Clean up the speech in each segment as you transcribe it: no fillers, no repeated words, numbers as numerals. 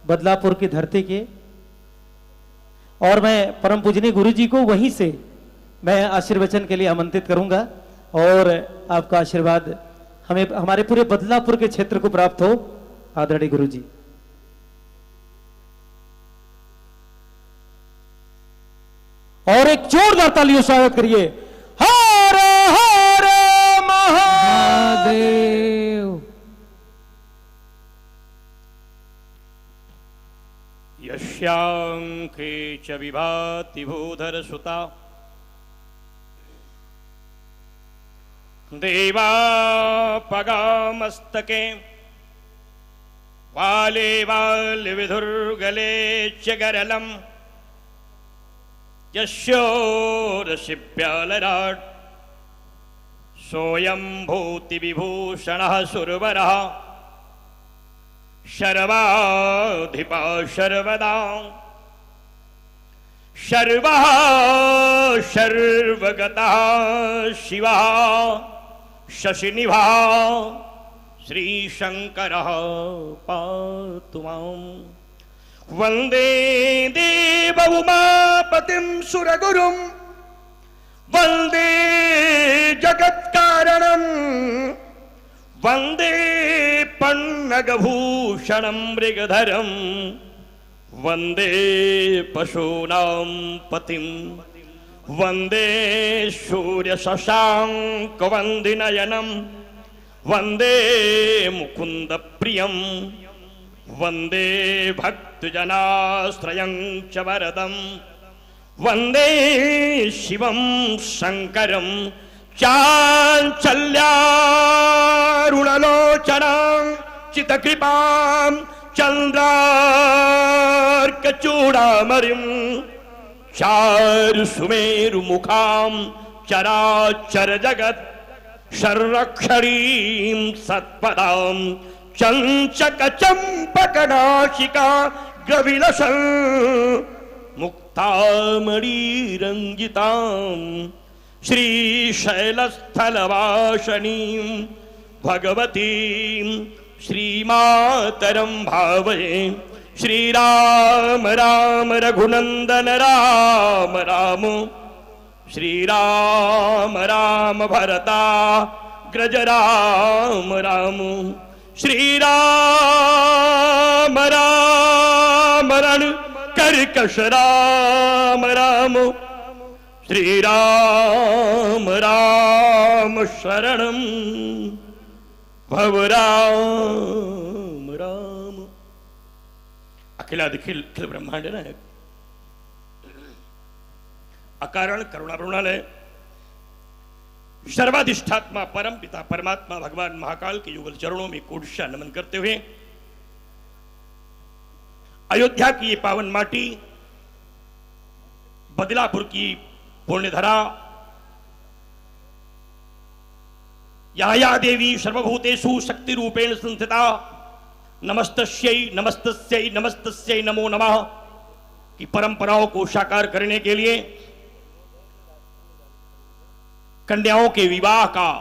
बदलापुर की धरती के, और मैं परम पूजनीय गुरु जी को वहीं से मैं आशीर्वचन के लिए आमंत्रित करूंगा और आपका आशीर्वाद हमें हमारे पूरे बदलापुर के क्षेत्र को प्राप्त हो। आदरणीय गुरु जी। और एक जोरदार तालियों से स्वागत करिए। हर हर महादेव। यस्यांखे च विभाति भूधर सुता देवा पगामस्तके वाले वाल विधुर्गले च गरलम यस्योरसिप्यालराट सोयं भूति विभूषणः सुरवरः शर्वाधिपा शर्वदा शर्वः शर्वगतः शिवः शशिनिभः श्रीशंकरः पातु माम्। वंदे देव उमापतिं सुरगुरुं वंदे जगत्कारणं वंदे पन्नगभूषणं मृगधरं वंदे पशूनां पतिं वंदे सूर्यशशाङ्कवन्दिनयनं वंदे मुकुन्दप्रियं वंदे भक्तजनाश्रयं च वरदं वंदे शिवं शंकरं चाञ्चल्यारुणलोचनां चितकृपां चन्द्रार्कचूडामणिं चारुसुमेरुमुखां चराचर जगत् शर्वक्षरीं सत्पदां चंचक चंपकनाशिका गविलसं मुक्तामणिरंजितां श्रीशैलस्थलवासिनीं भगवतीं श्रीमातरं भावये। श्रीराम राम रघुनंदन राम राम श्रीराम राम भरता ग्रज राम राम श्रीराम राम रण कर्कश राम राम श्रीराम राम शरणं भव राम राम। अखिलादिखिल अखिल ब्रह्मांड नायक अकारण करुणा प्रणालय सर्वाधिष्ठात्मा परम पिता परमात्मा भगवान महाकाल के युगल चरणों में कोटिशा नमन करते हुए अयोध्या की ये पावन माटी, बदलापुर की पुण्यधरा, या देवी सर्वभूतेषु शक्ति रूपेण संस्थिता, नमस्तस्यै नमस्तस्यै नमस्तस्यै नमो नमः की परंपराओं को साकार करने के लिए कन्याओं के विवाह का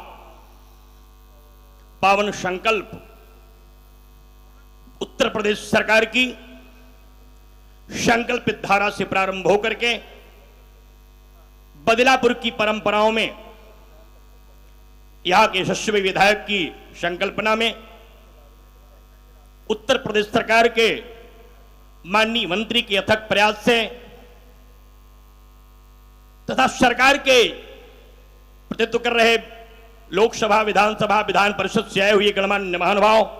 पावन संकल्प उत्तर प्रदेश सरकार की संकल्पित धारा से प्रारंभ होकर के बदलापुर की परंपराओं में यहां के यशस्वी विधायक की संकल्पना में उत्तर प्रदेश सरकार के माननीय मंत्री के अथक प्रयास से तथा सरकार के प्रतिनिधित्व कर रहे लोकसभा विधानसभा विधान परिषद से आए हुए गणमान्य महानुभाव,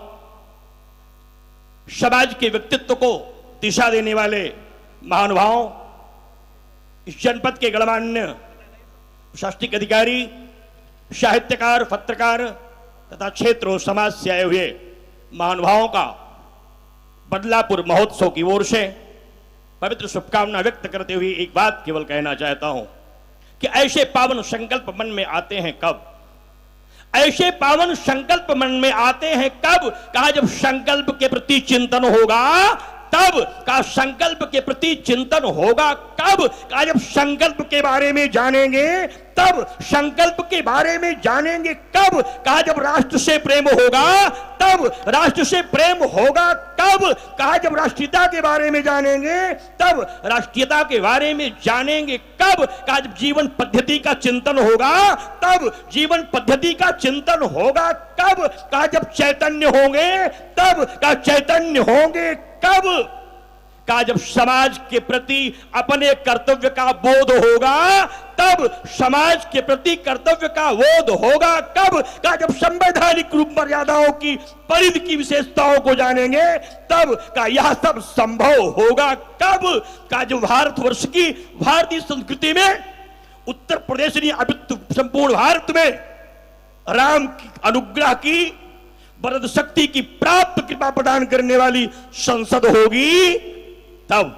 समाज के व्यक्तित्व को दिशा देने वाले महानुभाव, इस जनपद के गणमान्य प्रशासनिक अधिकारी, साहित्यकार, पत्रकार तथा क्षेत्र और समाज से आए हुए महानुभावों का बदलापुर महोत्सव की ओर से पवित्र शुभकामना व्यक्त करते हुए एक बात केवल कहना चाहता हूं कि ऐसे पावन संकल्प मन में आते हैं कब? ऐसे पावन संकल्प मन में आते हैं कब? कहा जब संकल्प के प्रति चिंतन होगा तब। कहा संकल्प के प्रति चिंतन होगा कब? कहा जब संकल्प के बारे में जानेंगे तब संकल्प के बारे में जानेंगे कब, कहा जब राष्ट्र से प्रेम होगा तब, राष्ट्र से प्रेम होगा कब, कहा जब राष्ट्रीयता के बारे में जानेंगे तब, राष्ट्रीयता के बारे में जानेंगे कब, कहा जब जीवन पद्धति का चिंतन होगा तब, जीवन पद्धति का चिंतन होगा कब, कहा जब चैतन्य होंगे तब, कहा चैतन्य होंगे कब, कहा जब समाज के प्रति अपने कर्तव्य का बोध होगा तब, समाज के प्रति कर्तव्य का बोध होगा कब, कहा जब संवैधानिक रूप मर्यादाओं की परिधि की विशेषताओं को जानेंगे तब, कहा यह सब संभव होगा कब, कहा जब भारतवर्ष की भारतीय संस्कृति में उत्तर प्रदेश ने अभी संपूर्ण भारत में राम की अनुग्रह की वरद शक्ति की प्राप्त कृपा प्रदान करने वाली संसद होगी तब,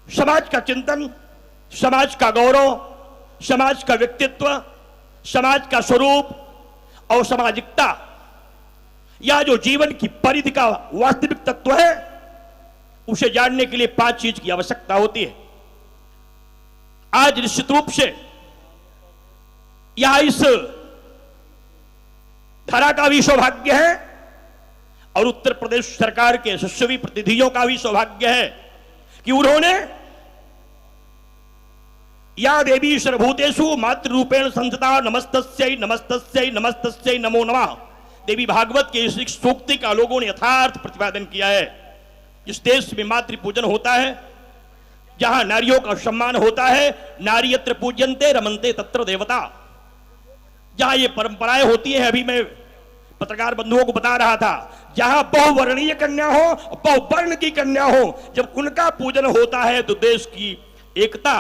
समाज का चिंतन, समाज का गौरव, समाज का व्यक्तित्व, समाज का स्वरूप और सामाजिकता, या जो जीवन की परिधि का वास्तविक तत्व है, उसे जानने के लिए 5 चीज की आवश्यकता होती है। आज निश्चित रूप से यह इस धरा का भी सौभाग्य है और उत्तर प्रदेश सरकार के यशस्वी प्रतिनिधियों का भी सौभाग्य है कि उन्होंने या देवी सर्वभूतेषु मातृरूपेण संस्थिता नमस्तस्यै नमस्तस्यै नमस्तस्यै नमो नमः देवी भागवत के इस सूक्ति का लोगों ने यथार्थ प्रतिपादन किया है। जिस देश में मातृ पूजन होता है, जहां नारियों का सम्मान होता है, नारी यत्र पूज्यन्ते रमन्ते तत्र देवता, जहां ये परंपराएं होती हैं, अभी मैं पत्रकार बंधुओं को बता रहा था, जहां बहुवर्णीय कन्या हो, बहुवर्ण की कन्या हो, जब उनका पूजन होता है तो देश की एकता,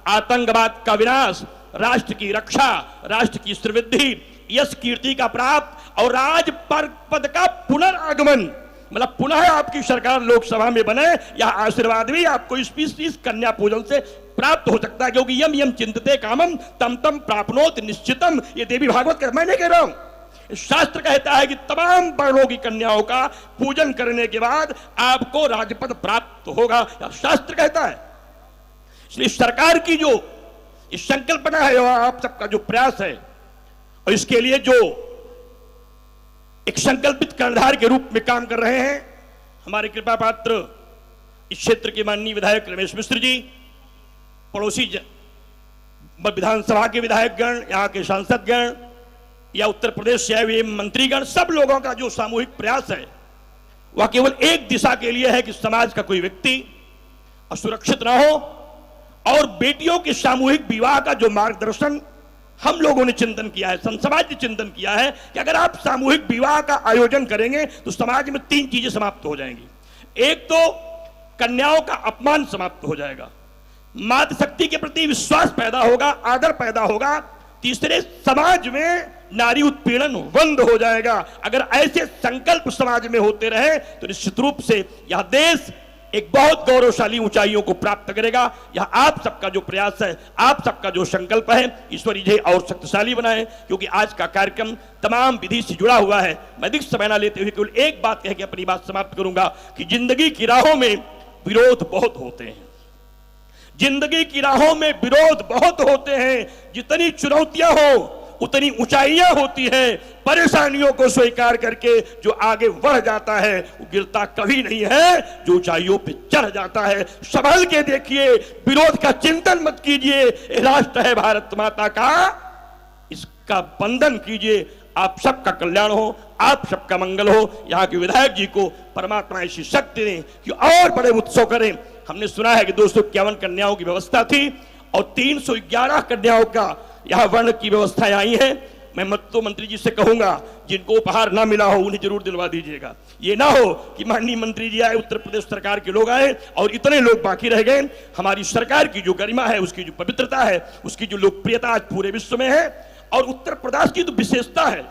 आतंकवाद का विनाश, राष्ट्र की रक्षा, राष्ट्र की समृद्धि, यश कीर्ति का प्राप्त और राज पद का पुनरागमन, मतलब पुनः आपकी सरकार लोकसभा में बने, यह आशीर्वाद भी आपको इस कन्या पूजन से प्राप्त हो सकता है, क्योंकि यम यम चिंतते कामम तम तम प्राप्नोत निश्चितम, ये देवी भागवत का मैं नहीं कह रहा हूं, शास्त्र कहता है कि तमाम वर्णों की कन्याओं का पूजन करने के बाद आपको राजपद प्राप्त होगा, शास्त्र कहता है। इसलिए सरकार की जो इस संकल्पना है और आप सबका जो प्रयास है, और इसके लिए जो एक संकल्पित कर्णधार के रूप में काम कर रहे हैं हमारे कृपा पात्र इस क्षेत्र के माननीय विधायक रमेश मिश्र जी, पड़ोसी विधानसभा के विधायकगण, यहाँ के सांसदगण या उत्तर प्रदेश से आए हुए मंत्रीगण, सब लोगों का जो सामूहिक प्रयास है वह केवल एक दिशा के लिए है कि समाज का कोई व्यक्ति असुरक्षित ना हो, और बेटियों के सामूहिक विवाह का जो मार्गदर्शन हम लोगों ने चिंतन किया है, समाज ने चिंतन किया है कि अगर आप सामूहिक विवाह का आयोजन करेंगे तो समाज में 3 चीजें समाप्त हो जाएंगी। एक तो कन्याओं का अपमान समाप्त हो जाएगा, मातृशक्ति के प्रति विश्वास पैदा होगा, आदर पैदा होगा, तीसरे समाज में नारी उत्पीड़न बंद हो जाएगा। अगर ऐसे संकल्प समाज में होते रहे तो निश्चित रूप से यह देश एक बहुत गौरवशाली ऊंचाइयों को प्राप्त करेगा। यह आप सबका जो प्रयास है, आप सबका जो संकल्प है, ईश्वर इसे और शक्तिशाली बनाए, क्योंकि आज का कार्यक्रम तमाम विधि से जुड़ा हुआ है। मैं अधिक समय न लेते हुए केवल एक बात कह के अपनी बात समाप्त करूंगा कि जिंदगी की राहों में विरोध बहुत होते हैं, जिंदगी की राहों में विरोध बहुत होते हैं। जितनी चुनौतियां हो उतनी ऊंचाइयां होती है। परेशानियों को स्वीकार करके जो आगे बढ़ जाता है वो गिरता कभी नहीं है, जो ऊंचाइयों पे चढ़ जाता है। संभल के देखिए, विरोध का चिंतन मत कीजिए। राष्ट्र है भारत माता का, इसका बंधन कीजिए। आप सबका कल्याण हो, आप सबका मंगल हो। यहाँ के विधायक जी को परमात्मा ऐसी शक्ति दें कि और बड़े उत्सव करें। हमने सुना है कि 251 कन्याओं की व्यवस्था थी और 311 कन्याओं का यहाँ वर्ण की व्यवस्थाएं आई है। मैं तो मंत्री जी से कहूंगा, जिनको उपहार ना मिला हो उन्हें जरूर दिलवा दीजिएगा। ये ना हो कि माननीय मंत्री जी आए, उत्तर प्रदेश सरकार के लोग आए और इतने लोग बाकी रह गए। हमारी सरकार की जो गरिमा है, उसकी जो पवित्रता है, उसकी जो लोकप्रियता आज पूरे विश्व में है, और उत्तर प्रदेश की तो विशेषता है।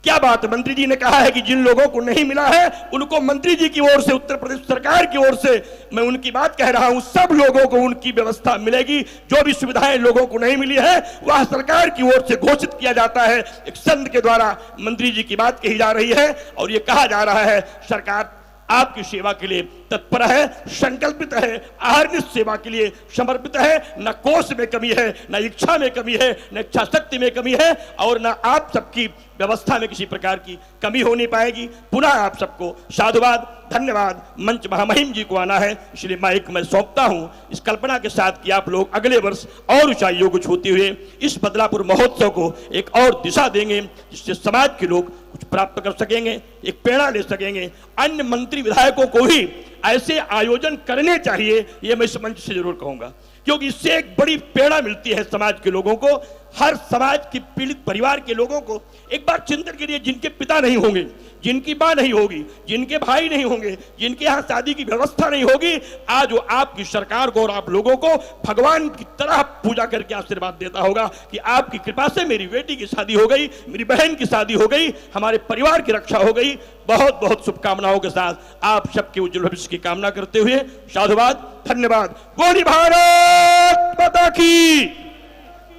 क्या बात, मंत्री जी ने कहा है कि जिन लोगों को नहीं मिला है उनको मंत्री जी की ओर से, उत्तर प्रदेश सरकार की ओर से मैं उनकी बात कह रहा हूं, सब लोगों को उनकी व्यवस्था मिलेगी। जो भी सुविधाएं लोगों को नहीं मिली है वह सरकार की ओर से घोषित किया जाता है। एक संत के द्वारा मंत्री जी की बात कही जा रही है और यह कहा जा रहा है सरकार आपकी सेवा के लिए तत्पर है, संकल्पित है, अहर्निश सेवा के लिए समर्पित है। न कोष में कमी है, न इच्छा में कमी है, न इच्छा शक्ति में कमी है, और न आप सबकी व्यवस्था में किसी प्रकार की कमी हो नहीं पाएगी। पुनः आप सबको साधुवाद, धन्यवाद। मंच महामहिम जी को आना है, इसलिए माइक मैं सौंपता हूं इस कल्पना के साथ कि आप लोग अगले वर्ष और ऊंचाइयों को छूते हुए इस बदलापुर महोत्सव को एक और दिशा देंगे, जिससे समाज के लोग कुछ प्राप्त कर सकेंगे, एक प्रेरणा ले सकेंगे। अन्य मंत्री विधायकों को भी ऐसे आयोजन करने चाहिए, ये मैं इस मंच से जरूर कहूंगा, क्योंकि इससे एक बड़ी प्रेरणा मिलती है समाज के लोगों को। हर समाज के पीड़ित परिवार के लोगों को एक बार चिंतन करिए, जिनके पिता नहीं होंगे, जिनकी मां नहीं होगी, जिनके भाई नहीं होंगे, जिनके यहाँ शादी की व्यवस्था नहीं होगी, आज वो आपकी सरकार को और आप लोगों को भगवान की तरह पूजा करके आशीर्वाद देता होगा कि आपकी कृपा से मेरी बेटी की शादी हो गई, मेरी बहन की शादी हो गई, हमारे परिवार की रक्षा हो गई। बहुत बहुत शुभकामनाओं के साथ आप सबके उज्जवल भविष्य की कामना करते हुए साधुवाद, धन्यवाद। बोली भारत माता की।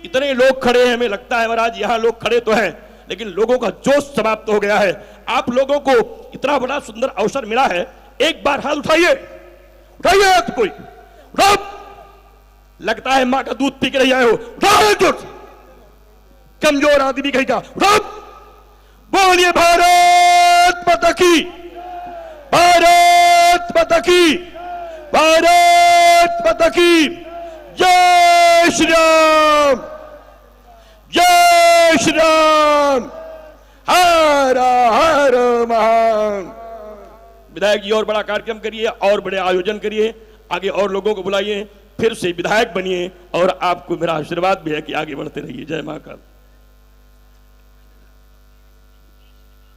इतने लोग खड़े हैं, हमें लगता है महाराज यहाँ लोग खड़े तो हैं, लेकिन लोगों का जोश समाप्त हो गया है। आप लोगों को इतना बड़ा सुंदर अवसर मिला है, एक बार हाथ उठाइए, उठाइए हाथ कोई, उठाओ। लगता है मां का दूध पी के नहीं आए हो, उठाओ। कमजोर आदमी कहीं का, उठाओ। बोलिए भारत माता की, भारत माता की, भारत माता की। जय श्री राम, जय श्री राम, हर हर महान। विधायक जी और बड़ा कार्यक्रम करिए, और बड़े आयोजन करिए, आगे और लोगों को बुलाइए, फिर से विधायक बनिए, और आपको मेरा आशीर्वाद भी है कि आगे बढ़ते रहिए। जय महाकाल।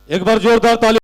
एक बार जोरदार ताली।